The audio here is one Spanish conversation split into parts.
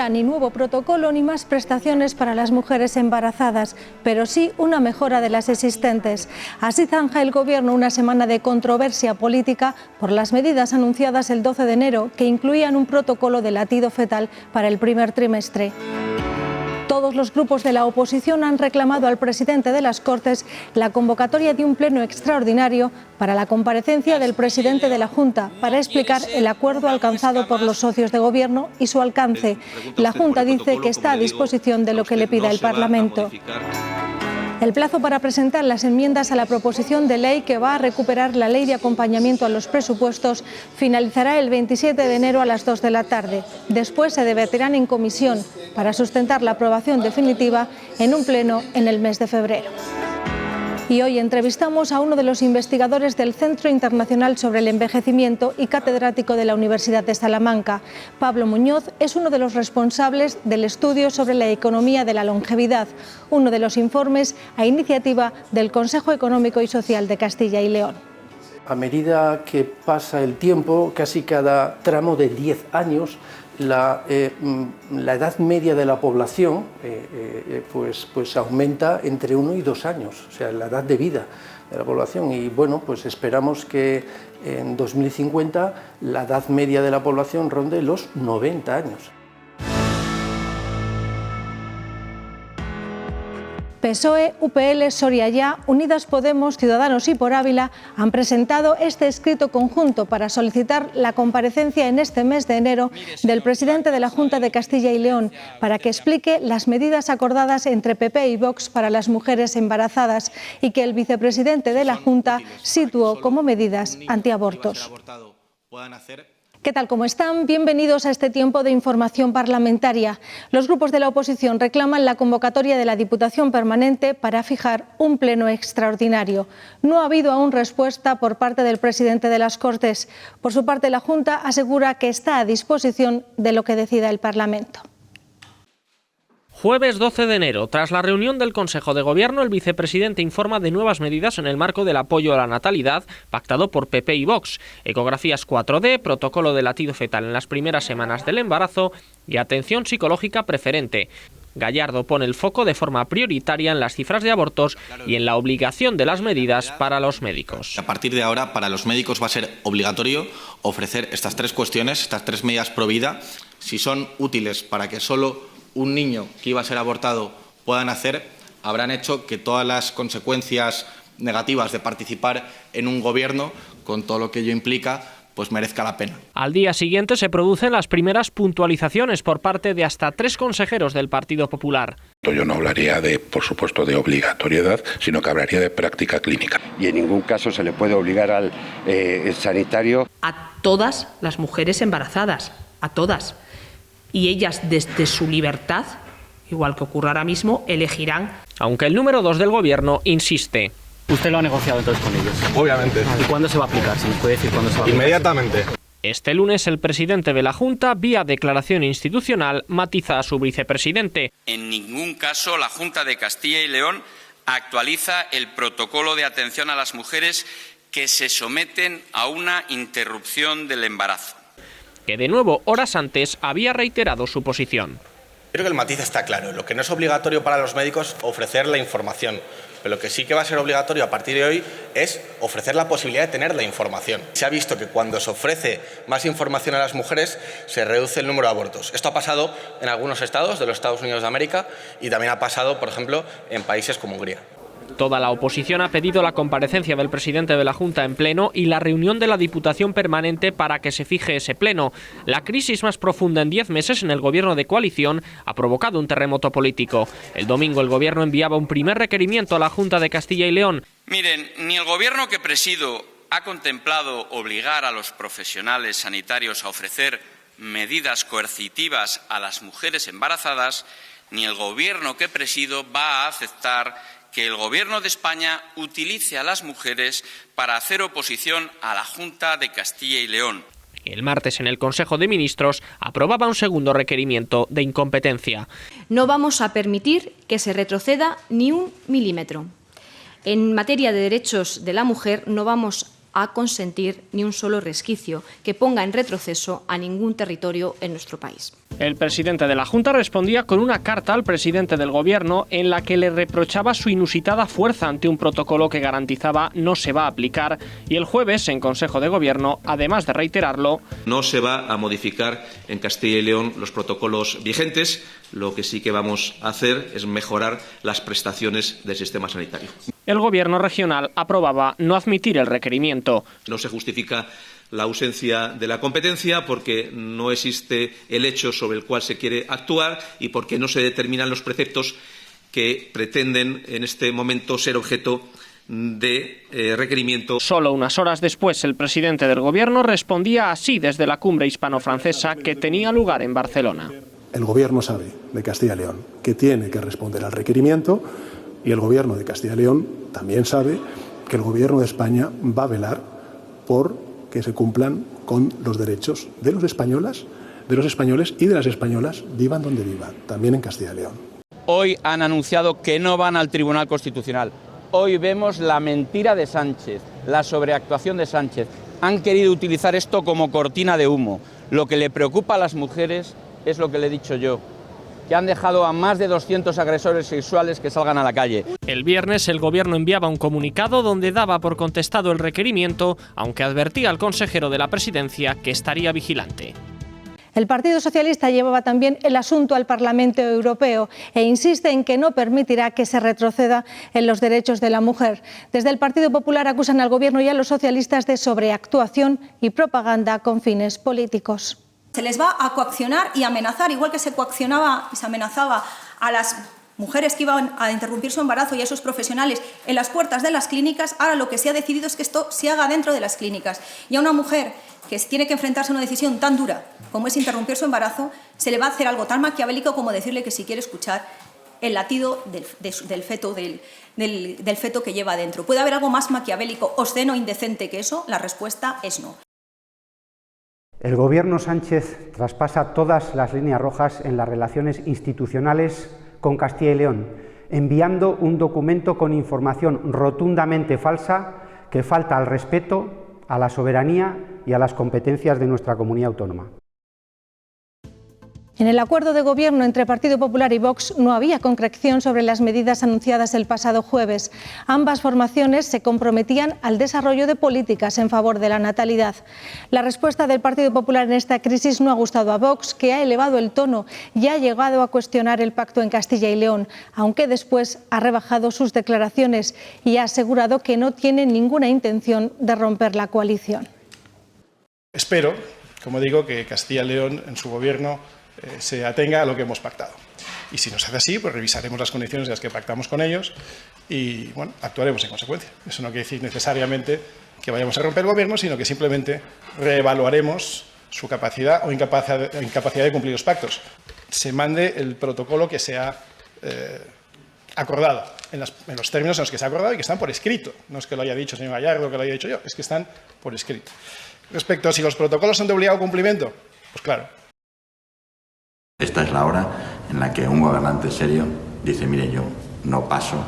habrá ni nuevo protocolo ni más prestaciones para las mujeres embarazadas, pero sí una mejora de las existentes. Así zanja el Gobierno una semana de controversia política por las medidas anunciadas el 12 de enero que incluían un protocolo de latido fetal para el primer trimestre. Todos los grupos de la oposición han reclamado al presidente de las Cortes la convocatoria de un pleno extraordinario para la comparecencia del presidente de la Junta para explicar el acuerdo alcanzado por los socios de gobierno y su alcance. La Junta dice que está a disposición de lo que le pida el Parlamento. El plazo para presentar las enmiendas a la proposición de ley que va a recuperar la ley de acompañamiento a los presupuestos finalizará el 27 de enero a las 2 de la tarde. Después se debatirán en comisión para sustentar la aprobación definitiva en un pleno en el mes de febrero. Y hoy entrevistamos a uno de los investigadores del Centro Internacional sobre el Envejecimiento y catedrático de la Universidad de Salamanca. Pablo Muñoz es uno de los responsables del estudio sobre la economía de la longevidad, uno de los informes a iniciativa del Consejo Económico y Social de Castilla y León. A medida que pasa el tiempo, casi cada tramo de 10 años, la edad media de la población pues aumenta entre 1 y 2 años, o sea, la edad de vida de la población. Y bueno, pues esperamos que en 2050 la edad media de la población ronde los 90 años. PSOE, UPL, Soria Ya, Unidas Podemos, Ciudadanos y Por Ávila han presentado este escrito conjunto para solicitar la comparecencia en este mes de enero del presidente de la Junta de Castilla y León para que explique las medidas acordadas entre PP y Vox para las mujeres embarazadas y que el vicepresidente de la Junta situó como medidas antiabortos. ¿Qué tal? ¿Cómo están? Bienvenidos a este tiempo de información parlamentaria. Los grupos de la oposición reclaman la convocatoria de la Diputación Permanente para fijar un pleno extraordinario. No ha habido aún respuesta por parte del presidente de las Cortes. Por su parte, la Junta asegura que está a disposición de lo que decida el Parlamento. Jueves 12 de enero, tras la reunión del Consejo de Gobierno, el vicepresidente informa de nuevas medidas en el marco del apoyo a la natalidad pactado por PP y Vox, ecografías 4D, protocolo de latido fetal en las primeras semanas del embarazo y atención psicológica preferente. Gallardo pone el foco de forma prioritaria en las cifras de abortos y en la obligación de las medidas para los médicos. A partir de ahora, para los médicos va a ser obligatorio ofrecer estas 3 cuestiones, estas 3 medidas pro vida, si son útiles para que solo un niño que iba a ser abortado pueda nacer, habrán hecho que todas las consecuencias negativas de participar en un gobierno, con todo lo que ello implica, pues merezca la pena. Al día siguiente se producen las primeras puntualizaciones por parte de hasta 3 consejeros del Partido Popular. Yo no hablaría por supuesto, de obligatoriedad, sino que hablaría de práctica clínica. Y en ningún caso se le puede obligar al sanitario. A todas las mujeres embarazadas, a todas. Y ellas, desde su libertad, igual que ocurre ahora mismo, elegirán. Aunque el número 2 del Gobierno insiste. ¿Usted lo ha negociado entonces con ellos? Obviamente. ¿Y cuándo se va a aplicar? ¿Se nos puede decir cuándo se va a aplicar? Inmediatamente. Este lunes el presidente de la Junta, vía declaración institucional, matiza a su vicepresidente. En ningún caso la Junta de Castilla y León actualiza el protocolo de atención a las mujeres que se someten a una interrupción del embarazo. Que de nuevo, horas antes, había reiterado su posición. Creo que el matiz está claro. Lo que no es obligatorio para los médicos ofrecer la información, pero lo que sí que va a ser obligatorio a partir de hoy es ofrecer la posibilidad de tener la información. Se ha visto que cuando se ofrece más información a las mujeres se reduce el número de abortos. Esto ha pasado en algunos estados de los Estados Unidos de América y también ha pasado, por ejemplo, en países como Hungría. Toda la oposición ha pedido la comparecencia del presidente de la Junta en pleno y la reunión de la Diputación Permanente para que se fije ese pleno. La crisis más profunda en 10 meses en el gobierno de coalición ha provocado un terremoto político. El domingo el gobierno enviaba un primer requerimiento a la Junta de Castilla y León. Miren, ni el gobierno que presido ha contemplado obligar a los profesionales sanitarios a ofrecer medidas coercitivas a las mujeres embarazadas, ni el gobierno que presido va a aceptar que el Gobierno de España utilice a las mujeres para hacer oposición a la Junta de Castilla y León. El martes en el Consejo de Ministros aprobaba un segundo requerimiento de incompetencia. No vamos a permitir que se retroceda ni un milímetro. En materia de derechos de la mujer no vamos a consentir ni un solo resquicio que ponga en retroceso a ningún territorio en nuestro país. El presidente de la Junta respondía con una carta al presidente del Gobierno en la que le reprochaba su inusitada fuerza ante un protocolo que garantizaba no se va a aplicar, y el jueves, en Consejo de Gobierno, además de reiterarlo, no se va a modificar en Castilla y León los protocolos vigentes. Lo que sí que vamos a hacer es mejorar las prestaciones del sistema sanitario. El Gobierno regional aprobaba no admitir el requerimiento. No se justifica la ausencia de la competencia porque no existe el hecho sobre el cual se quiere actuar y porque no se determinan los preceptos que pretenden en este momento ser objeto de requerimiento. Solo unas horas después, el presidente del Gobierno respondía así desde la cumbre hispano-francesa que tenía lugar en Barcelona. El Gobierno sabe de Castilla y León que tiene que responder al requerimiento y el Gobierno de Castilla y León también sabe que el Gobierno de España va a velar por que se cumplan con los derechos de los españoles y de las españolas, vivan donde vivan, también en Castilla y León. Hoy han anunciado que no van al Tribunal Constitucional. Hoy vemos la mentira de Sánchez, la sobreactuación de Sánchez. Han querido utilizar esto como cortina de humo. Lo que le preocupa a las mujeres es lo que le he dicho yo, que han dejado a más de 200 agresores sexuales que salgan a la calle. El viernes el Gobierno enviaba un comunicado donde daba por contestado el requerimiento, aunque advertía al consejero de la Presidencia que estaría vigilante. El Partido Socialista llevaba también el asunto al Parlamento Europeo e insiste en que no permitirá que se retroceda en los derechos de la mujer. Desde el Partido Popular acusan al Gobierno y a los socialistas de sobreactuación y propaganda con fines políticos. Se les va a coaccionar y amenazar, igual que se coaccionaba y se amenazaba a las mujeres que iban a interrumpir su embarazo y a esos profesionales en las puertas de las clínicas. Ahora lo que se ha decidido es que esto se haga dentro de las clínicas. Y a una mujer que tiene que enfrentarse a una decisión tan dura como es interrumpir su embarazo, se le va a hacer algo tan maquiavélico como decirle que si quiere escuchar el latido del feto que lleva dentro. ¿Puede haber algo más maquiavélico, obsceno, indecente que eso? La respuesta es no. El Gobierno Sánchez traspasa todas las líneas rojas en las relaciones institucionales con Castilla y León, enviando un documento con información rotundamente falsa que falta al respeto, a la soberanía y a las competencias de nuestra comunidad autónoma. En el acuerdo de gobierno entre Partido Popular y Vox no había concreción sobre las medidas anunciadas el pasado jueves. Ambas formaciones se comprometían al desarrollo de políticas en favor de la natalidad. La respuesta del Partido Popular en esta crisis no ha gustado a Vox, que ha elevado el tono y ha llegado a cuestionar el pacto en Castilla y León, aunque después ha rebajado sus declaraciones y ha asegurado que no tiene ninguna intención de romper la coalición. Espero, como digo, que Castilla y León en su gobierno se atenga a lo que hemos pactado. Y si no se hace así, pues revisaremos las condiciones en las que pactamos con ellos y, bueno, actuaremos en consecuencia. Eso no quiere decir necesariamente que vayamos a romper el gobierno, sino que simplemente reevaluaremos su capacidad o incapacidad de cumplir los pactos. Se mande el protocolo que se ha acordado, en los términos en los que se ha acordado y que están por escrito. No es que lo haya dicho el señor Gallardo o que lo haya dicho yo, es que están por escrito. Respecto a si los protocolos son de obligado cumplimiento, pues claro. Esta es la hora en la que un gobernante serio dice, mire, yo no paso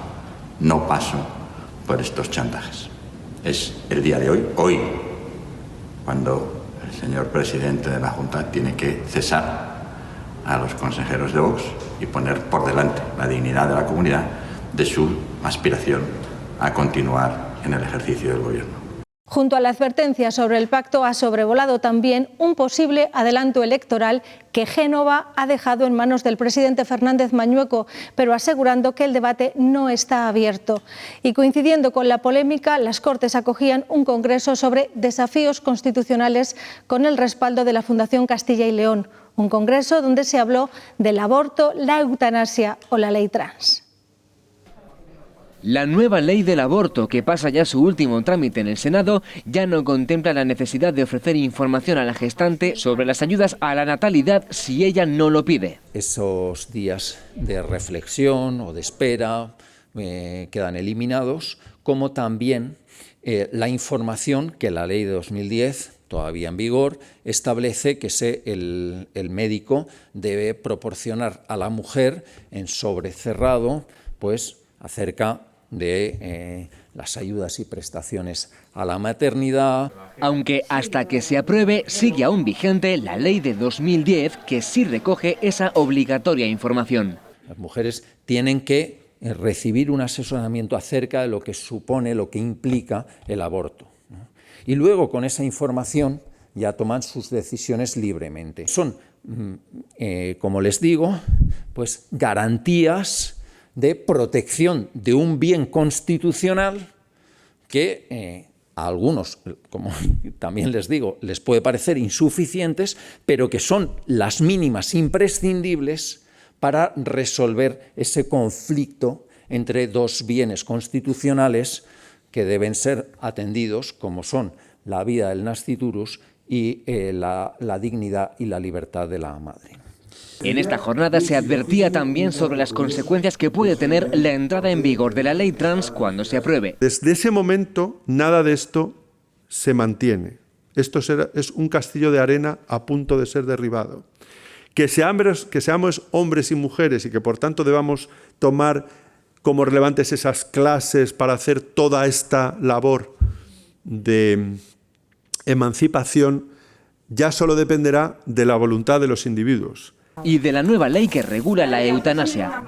por estos chantajes. Es el día de hoy, cuando el señor presidente de la Junta tiene que cesar a los consejeros de Vox y poner por delante la dignidad de la comunidad de su aspiración a continuar en el ejercicio del gobierno. Junto a la advertencia sobre el pacto ha sobrevolado también un posible adelanto electoral que Génova ha dejado en manos del presidente Fernández Mañueco, pero asegurando que el debate no está abierto. Y coincidiendo con la polémica, las Cortes acogían un congreso sobre desafíos constitucionales con el respaldo de la Fundación Castilla y León, un congreso donde se habló del aborto, la eutanasia o la ley trans. La nueva ley del aborto, que pasa ya su último trámite en el Senado, ya no contempla la necesidad de ofrecer información a la gestante sobre las ayudas a la natalidad si ella no lo pide. Esos días de reflexión o de espera quedan eliminados, como también la información que la ley de 2010, todavía en vigor, establece que el médico debe proporcionar a la mujer en sobre cerrado, pues acerca de las ayudas y prestaciones a la maternidad. Aunque hasta que se apruebe sigue aún vigente la ley de 2010 que sí recoge esa obligatoria información. Las mujeres tienen que recibir un asesoramiento acerca de lo que supone, lo que implica el aborto, ¿no? Y luego con esa información ya toman sus decisiones libremente. Son, como les digo, pues garantías de protección de un bien constitucional que a algunos, como también les digo, les puede parecer insuficientes, pero que son las mínimas imprescindibles para resolver ese conflicto entre dos bienes constitucionales que deben ser atendidos, como son la vida del nasciturus y la dignidad y la libertad de la madre. En esta jornada se advertía también sobre las consecuencias que puede tener la entrada en vigor de la ley trans cuando se apruebe. Desde ese momento, nada de esto se mantiene. Esto es un castillo de arena a punto de ser derribado. Que seamos hombres y mujeres y que por tanto debamos tomar como relevantes esas clases para hacer toda esta labor de emancipación, ya solo dependerá de la voluntad de los individuos. Y de la nueva ley que regula la eutanasia.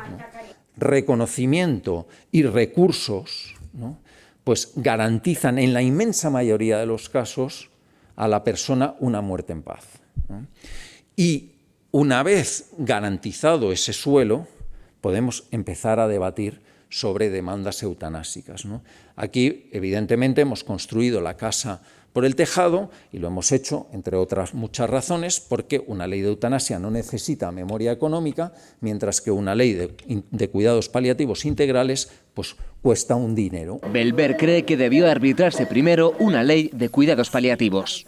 Reconocimiento y recursos, ¿no?, pues garantizan en la inmensa mayoría de los casos a la persona una muerte en paz, ¿no? Y una vez garantizado ese suelo, podemos empezar a debatir sobre demandas eutanásicas, ¿no? Aquí, evidentemente, hemos construido la casa por el tejado y lo hemos hecho, entre otras muchas razones, porque una ley de eutanasia no necesita memoria económica, mientras que una ley de cuidados paliativos integrales pues cuesta un dinero. Belver cree que debió arbitrarse primero una ley de cuidados paliativos.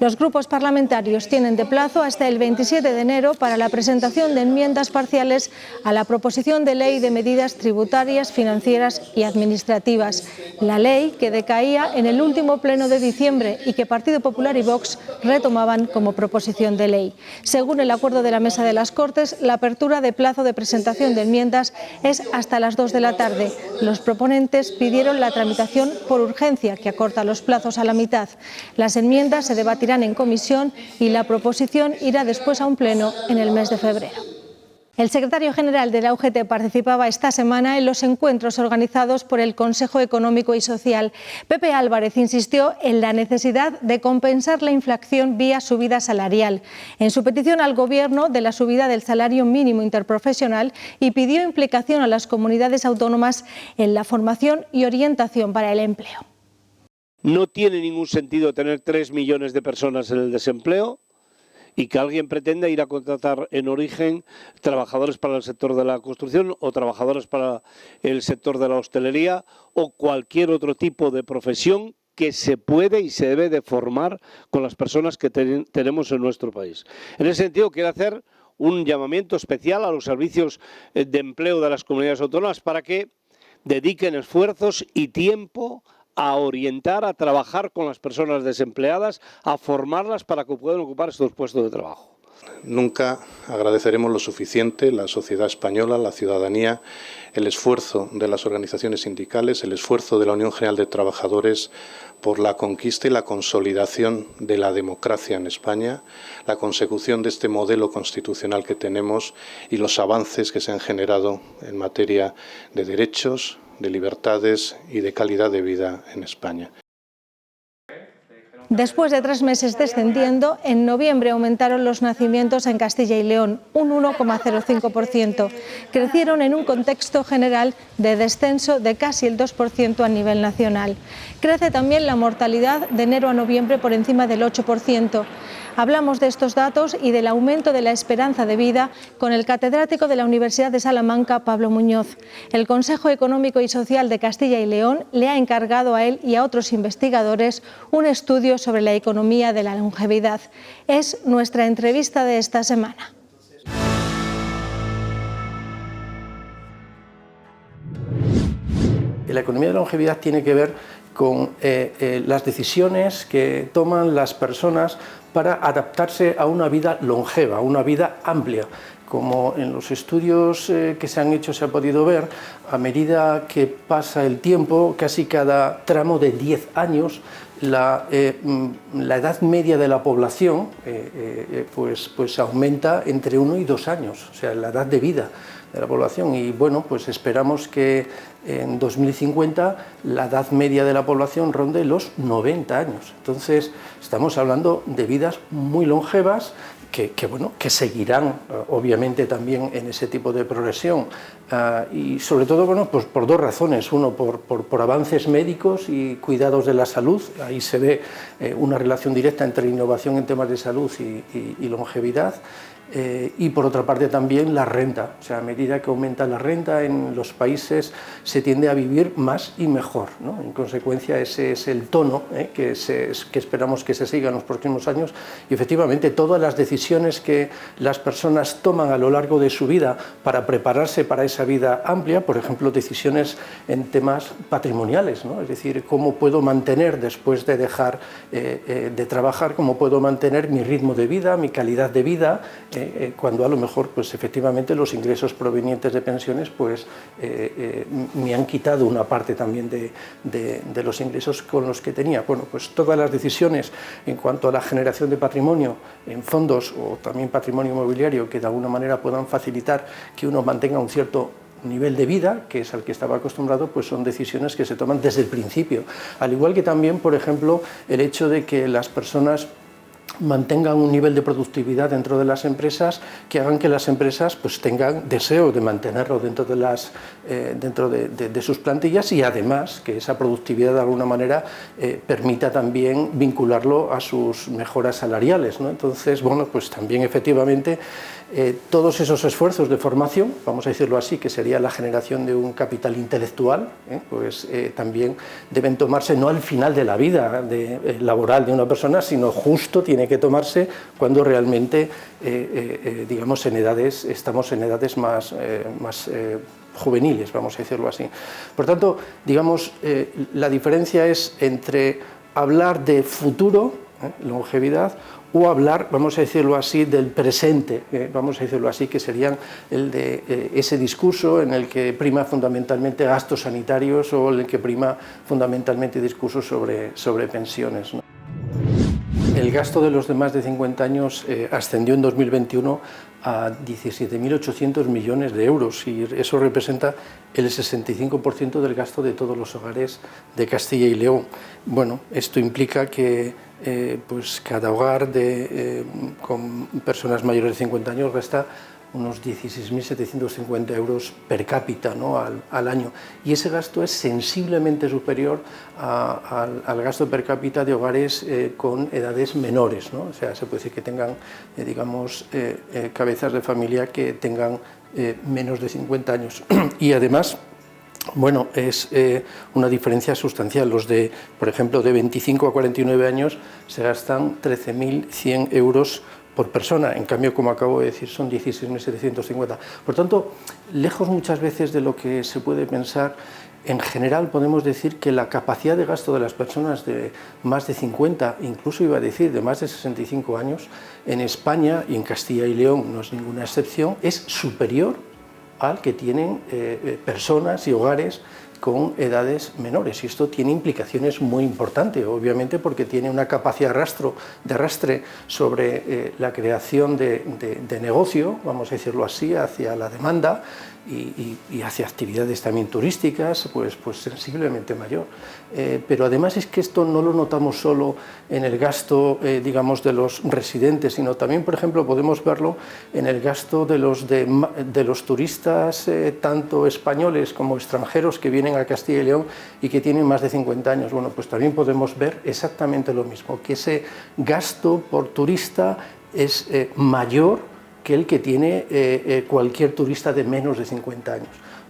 Los grupos parlamentarios tienen de plazo hasta el 27 de enero para la presentación de enmiendas parciales a la proposición de ley de medidas tributarias, financieras y administrativas. La ley que decaía en el último pleno de diciembre y que Partido Popular y Vox retomaban como proposición de ley. Según el acuerdo de la Mesa de las Cortes, la apertura de plazo de presentación de enmiendas es hasta las 2 de la tarde. Los proponentes pidieron la tramitación por urgencia, que acorta los plazos a la mitad. Las enmiendas se debatirán en comisión y la proposición irá después a un pleno en el mes de febrero. El secretario general de la UGT participaba esta semana en los encuentros organizados por el Consejo Económico y Social. Pepe Álvarez insistió en la necesidad de compensar la inflación vía subida salarial, en su petición al Gobierno de la subida del salario mínimo interprofesional, y pidió implicación a las comunidades autónomas en la formación y orientación para el empleo. No tiene ningún sentido tener 3 millones de personas en el desempleo y que alguien pretenda ir a contratar en origen trabajadores para el sector de la construcción o trabajadores para el sector de la hostelería o cualquier otro tipo de profesión que se puede y se debe de formar con las personas que tenemos en nuestro país. En ese sentido, quiero hacer un llamamiento especial a los servicios de empleo de las comunidades autónomas para que dediquen esfuerzos y tiempo a orientar, a trabajar con las personas desempleadas, a formarlas para que puedan ocupar estos puestos de trabajo. Nunca agradeceremos lo suficiente, la sociedad española, la ciudadanía, el esfuerzo de las organizaciones sindicales, el esfuerzo de la Unión General de Trabajadores por la conquista y la consolidación de la democracia en España, la consecución de este modelo constitucional que tenemos y los avances que se han generado en materia de derechos, de libertades y de calidad de vida en España. Después de 3 meses descendiendo, en noviembre aumentaron los nacimientos en Castilla y León, un 1,05%. Crecieron en un contexto general de descenso de casi el 2% a nivel nacional. Crece también la mortalidad de enero a noviembre por encima del 8%. Hablamos de estos datos y del aumento de la esperanza de vida con el catedrático de la Universidad de Salamanca, Pablo Muñoz. El Consejo Económico y Social de Castilla y León le ha encargado a él y a otros investigadores un estudio sobre la economía de la longevidad. Es nuestra entrevista de esta semana. La economía de la longevidad tiene que ver con las decisiones que toman las personas para adaptarse a una vida longeva, a una vida amplia. como en los estudios que se han hecho se ha podido ver, a medida que pasa el tiempo, casi cada tramo de 10 años, la edad media de la población pues aumenta entre 1 y 2 años, o sea, la edad de vida de la población. Y bueno, pues esperamos que en 2050 la edad media de la población ronde los 90 años. Entonces, estamos hablando de vidas muy longevas, que seguirán obviamente también en ese tipo de progresión y sobre todo pues por dos razones. Uno, por avances médicos y cuidados de la salud. Ahí se ve una relación directa entre innovación en temas de salud y longevidad. Y por otra parte también la renta, o sea, a medida que aumenta la renta en los países se tiende a vivir más y mejor, ¿no? En consecuencia ese es el tono que esperamos que se siga en los próximos años y efectivamente todas las decisiones que las personas toman a lo largo de su vida para prepararse para esa vida amplia, por ejemplo decisiones en temas patrimoniales, ¿no? Es decir, cómo puedo mantener después de dejar de trabajar, cómo puedo mantener mi ritmo de vida, mi calidad de vida, cuando a lo mejor pues efectivamente los ingresos provenientes de pensiones pues me han quitado una parte también de los ingresos con los que tenía. Bueno, pues todas las decisiones en cuanto a la generación de patrimonio en fondos o también patrimonio inmobiliario que de alguna manera puedan facilitar que uno mantenga un cierto nivel de vida, que es al que estaba acostumbrado, pues son decisiones que se toman desde el principio. Al igual que también, por ejemplo, el hecho de que las personas mantengan un nivel de productividad dentro de las empresas que hagan que las empresas pues tengan deseo de mantenerlo dentro de sus plantillas y además que esa productividad de alguna manera permita también vincularlo a sus mejoras salariales, ¿no? Entonces, bueno, pues también efectivamente todos esos esfuerzos de formación, vamos a decirlo así, que sería la generación de un capital intelectual, pues también deben tomarse no al final de la vida laboral de una persona, sino justo tiene que tomarse cuando realmente, digamos, estamos en edades más juveniles, vamos a decirlo así. Por tanto, digamos, la diferencia es entre hablar de futuro, longevidad, o hablar, vamos a decirlo así, del presente, vamos a decirlo así, que serían el de ese discurso en el que prima fundamentalmente gastos sanitarios o en el que prima fundamentalmente discursos sobre pensiones, ¿no? El gasto de los de más de 50 años ascendió en 2021 a 17.800 millones de euros y eso representa el 65% del gasto de todos los hogares de Castilla y León. Bueno, esto implica que pues cada hogar con personas mayores de 50 años gasta unos 16.750 euros per cápita, ¿no? al año. Y ese gasto es sensiblemente superior al gasto per cápita de hogares con edades menores, ¿no? O sea, se puede decir que tengan, digamos, cabezas de familia que tengan menos de 50 años. Y además, bueno, es una diferencia sustancial. Los de, por ejemplo, de 25 a 49 años se gastan 13.100 euros por persona, en cambio, como acabo de decir, son 16.750. Por tanto, lejos muchas veces de lo que se puede pensar, en general podemos decir que la capacidad de gasto de las personas de más de 50, incluso iba a decir de más de 65 años, en España y en Castilla y León no es ninguna excepción, es superior al que tienen personas y hogares con edades menores, y esto tiene implicaciones muy importantes, obviamente porque tiene una capacidad de arrastre sobre la creación de negocio, vamos a decirlo así, hacia la demanda y hacia actividades también turísticas, pues sensiblemente mayor. Pero además es que esto no lo notamos solo en el gasto, digamos, de los residentes, sino también, por ejemplo, podemos verlo en el gasto de los turistas, tanto españoles como extranjeros que vienen a Castilla y León y que tienen más de 50 años. Bueno, pues también podemos ver exactamente lo mismo, que ese gasto por turista es mayor que el que tiene cualquier turista de menos de 50 años.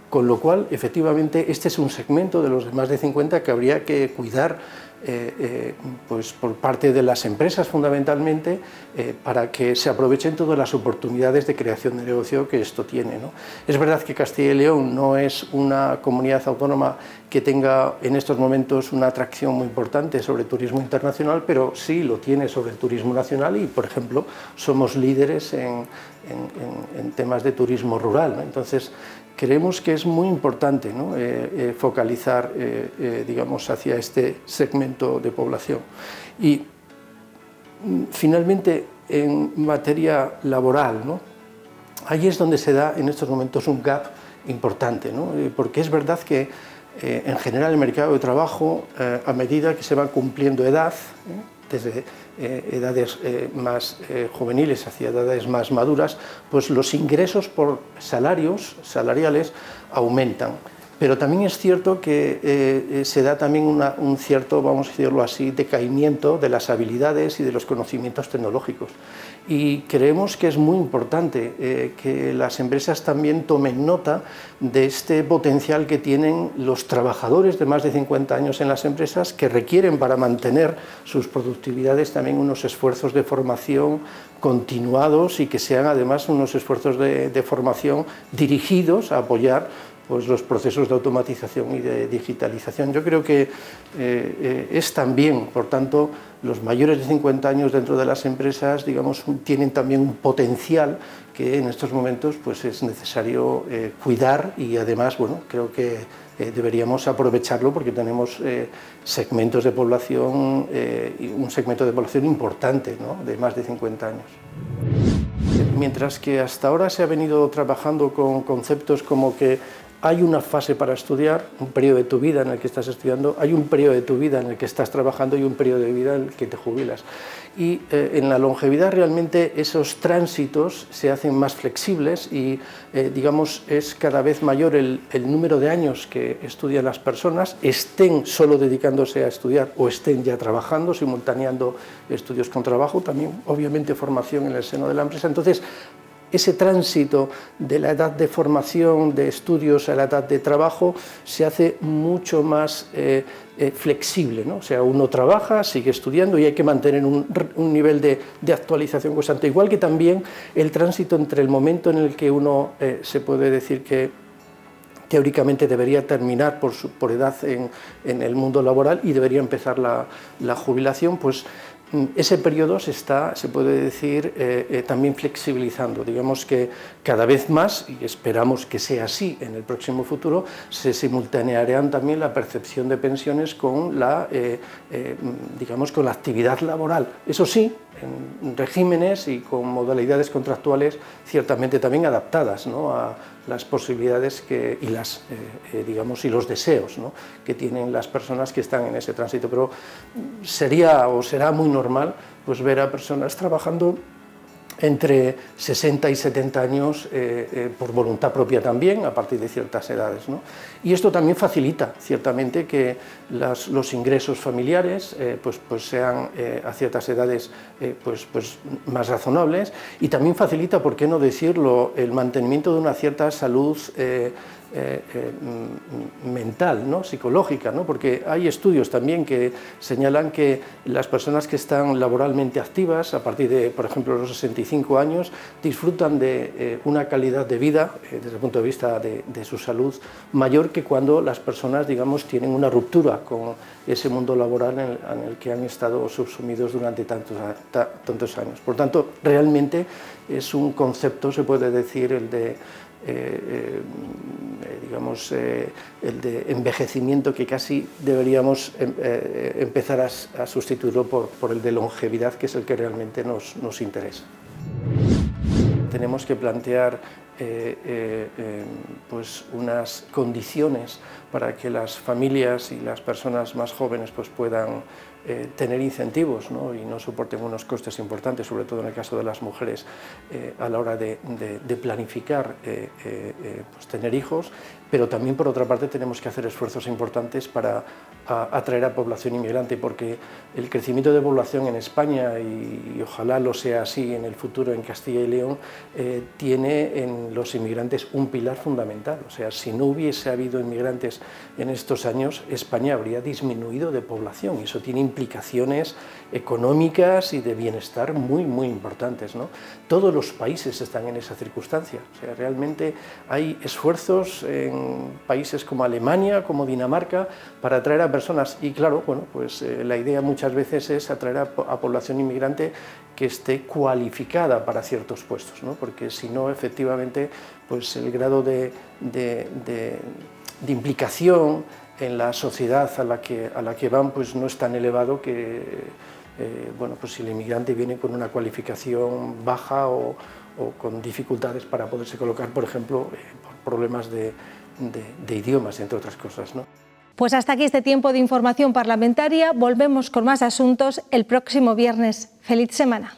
Con lo cual, efectivamente, este es un segmento de los de más de 50 que habría que cuidar pues por parte de las empresas fundamentalmente, para que se aprovechen todas las oportunidades de creación de negocio que esto tiene, ¿no? Es verdad que Castilla y León no es una comunidad autónoma que tenga en estos momentos una atracción muy importante sobre turismo internacional, pero sí lo tiene sobre el turismo nacional y, por ejemplo, somos líderes en temas de turismo rural, ¿no? Entonces, creemos que es muy importante, ¿no? Focalizar digamos, hacia este segmento de población. Y finalmente, en materia laboral, ¿no? Ahí es donde se da en estos momentos un gap importante, ¿no? Porque es verdad que en general el mercado de trabajo, a medida que se va cumpliendo edad, desde edades más juveniles hacia edades más maduras, pues los ingresos por salariales aumentan. Pero también es cierto que se da también un cierto, vamos a decirlo así, decaimiento de las habilidades y de los conocimientos tecnológicos. Y creemos que es muy importante que las empresas también tomen nota de este potencial que tienen los trabajadores de más de 50 años en las empresas, que requieren para mantener sus productividades también unos esfuerzos de formación continuados y que sean además unos esfuerzos de formación dirigidos a apoyar pues los procesos de automatización y de digitalización. Yo creo que es también, por tanto, los mayores de 50 años dentro de las empresas, digamos, tienen también un potencial que en estos momentos pues es necesario cuidar y además, bueno, creo que deberíamos aprovecharlo porque tenemos segmentos de población, un segmento de población importante, ¿no? De más de 50 años. Mientras que hasta ahora se ha venido trabajando con conceptos como que hay una fase para estudiar, un periodo de tu vida en el que estás estudiando, hay un periodo de tu vida en el que estás trabajando y un periodo de vida en el que te jubilas. Y en la longevidad realmente esos tránsitos se hacen más flexibles y digamos es cada vez mayor el número de años que estudian las personas, estén solo dedicándose a estudiar o estén ya trabajando, simultaneando estudios con trabajo, también obviamente formación en el seno de la empresa. Entonces, ese tránsito de la edad de formación, de estudios a la edad de trabajo, se hace mucho más flexible, ¿no? O sea, uno trabaja, sigue estudiando y hay que mantener un nivel de actualización constante. Igual que también el tránsito entre el momento en el que uno se puede decir que teóricamente debería terminar por edad en el mundo laboral y debería empezar la jubilación, pues ese periodo se puede decir, también flexibilizando. Digamos que cada vez más, y esperamos que sea así en el próximo futuro, se simultanearán también la percepción de pensiones con digamos, con la actividad laboral. Eso sí, en regímenes y con modalidades contractuales ciertamente también adaptadas, ¿no? A las posibilidades digamos, y los deseos, ¿no? Que tienen las personas que están en ese tránsito. Pero sería o será muy normal pues ver a personas trabajando entre 60 y 70 años por voluntad propia también, a partir de ciertas edades, ¿no? Y esto también facilita, ciertamente, que los ingresos familiares pues sean a ciertas edades pues más razonables y también facilita, por qué no decirlo, el mantenimiento de una cierta salud mental, ¿no? Psicológica, ¿no? Porque hay estudios también que señalan que las personas que están laboralmente activas a partir de, por ejemplo, los 65 años disfrutan de una calidad de vida desde el punto de vista de su salud mayor que cuando las personas, digamos, tienen una ruptura con ese mundo laboral en el que han estado subsumidos durante tantos años. Por tanto, realmente es un concepto, se puede decir, el de digamos, el de envejecimiento, que casi deberíamos empezar a sustituirlo por el de longevidad, que es el que realmente nos interesa. Tenemos que plantear pues unas condiciones para que las familias y las personas más jóvenes pues puedan tener incentivos, ¿no? Y no soporten unos costes importantes, sobre todo en el caso de las mujeres, a la hora de planificar pues tener hijos, pero también por otra parte tenemos que hacer esfuerzos importantes para atraer a población inmigrante, porque el crecimiento de población en España, y ojalá lo sea así en el futuro en Castilla y León, tiene en los inmigrantes un pilar fundamental. O sea, si no hubiese habido inmigrantes en estos años, España habría disminuido de población, y eso tiene implicaciones económicas y de bienestar muy importantes, ¿no? Todos los países están en esa circunstancia. O sea, realmente hay esfuerzos en países como Alemania, como Dinamarca, para atraer a personas, y claro, bueno, pues la idea muchas veces es atraer a población inmigrante que esté cualificada para ciertos puestos, ¿no? Porque si no, efectivamente, pues el grado de implicación en la sociedad a la que van, pues no es tan elevado que, bueno, pues si el inmigrante viene con una cualificación baja o con dificultades para poderse colocar, por ejemplo, por problemas de idiomas, entre otras cosas, ¿no? Pues hasta aquí este tiempo de información parlamentaria. Volvemos con más asuntos el próximo viernes. ¡Feliz semana!